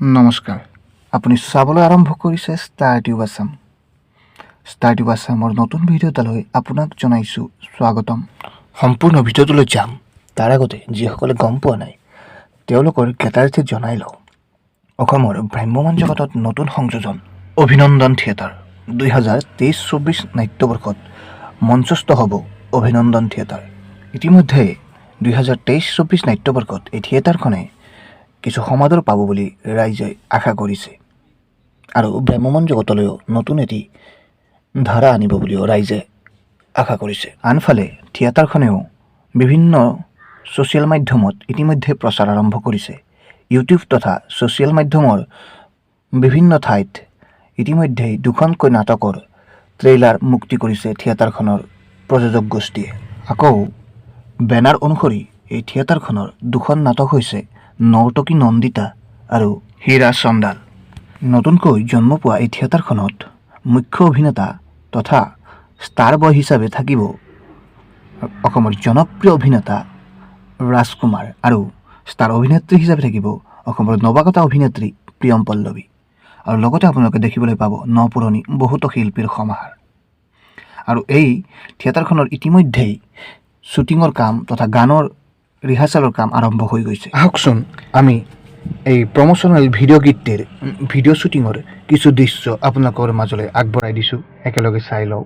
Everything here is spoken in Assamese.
নমস্কাৰ, আপুনি চাবলৈ আৰম্ভ কৰিছে Star Tube Assam. Star Tube আছামৰ নতুন ভিডিঅ' এটালৈ আপোনাক জনাইছোঁ স্বাগতম। সম্পূৰ্ণ ভিডিঅ'টোলৈ যাম তাৰ আগতে যিসকলে গম পোৱা নাই তেওঁলোকৰ জ্ঞাতাৰ্থে জনাই লওঁ। অসমৰ ভ্ৰাম্যমাণ জগতত নতুন সংযোজন অভিনন্দন থিয়েটাৰ 2023-24 নাট্যবৰ্ষত মঞ্চস্থ হ'ব অভিনন্দন থিয়েটাৰ। ইতিমধ্যে 2023-24 নাট্যবৰ্ষত এই থিয়েটাৰখনে কিছু সমাদৰ পাব বুলি ৰাইজে আশা কৰিছে আৰু ভ্ৰাম্যমাণ জগতলৈও নতুন এটি ধাৰা আনিব বুলিও ৰাইজে আশা কৰিছে। আনফালে থিয়েটাৰখনেও বিভিন্ন ছ'চিয়েল মাধ্যমত ইতিমধ্যে প্ৰচাৰ আৰম্ভ কৰিছে। ইউটিউব তথা ছ'চিয়েল মাধ্যমৰ বিভিন্ন ঠাইত ইতিমধ্যেই দুখনকৈ নাটকৰ ট্ৰেইলাৰ মুক্তি কৰিছে থিয়েটাৰখনৰ প্ৰযোজক গোষ্ঠীয়ে। আকৌ বেনাৰ অনুসৰি এই থিয়েটাৰখনৰ দুখন নাটক হৈছে নৰ্তকী নন্দিতা আৰু হীৰা চন্দাল। নতুনকৈ জন্ম পোৱা এই থিয়েটাৰখনত মুখ্য অভিনেতা তথা ষ্টাৰ বয় হিচাপে থাকিব অসমৰ জনপ্ৰিয় অভিনেতা ৰাজকুমাৰ আৰু ষ্টাৰ অভিনেত্ৰী হিচাপে থাকিব অসমৰ নৱাগত অভিনেত্ৰী প্ৰিয়ম পল্লৱী। আৰু লগতে আপোনালোকে দেখিবলৈ পাব নপুৰণি বহুতো শিল্পীৰ সমাহাৰ। আৰু এই থিয়েটাৰখনৰ ইতিমধ্যেই শ্বুটিঙৰ কাম তথা গানৰ ৰিহাৰ্চেলৰ কাম আৰম্ভ হৈ গৈছে। আহকচোন আমি এই প্ৰমোচনেল ভিডিঅ' গীতটিৰ ভিডিঅ' শ্বুটিঙৰ কিছু দৃশ্য আপোনালোকৰ মাজলৈ আগবঢ়াই দিছোঁ, একেলগে চাই লওঁ।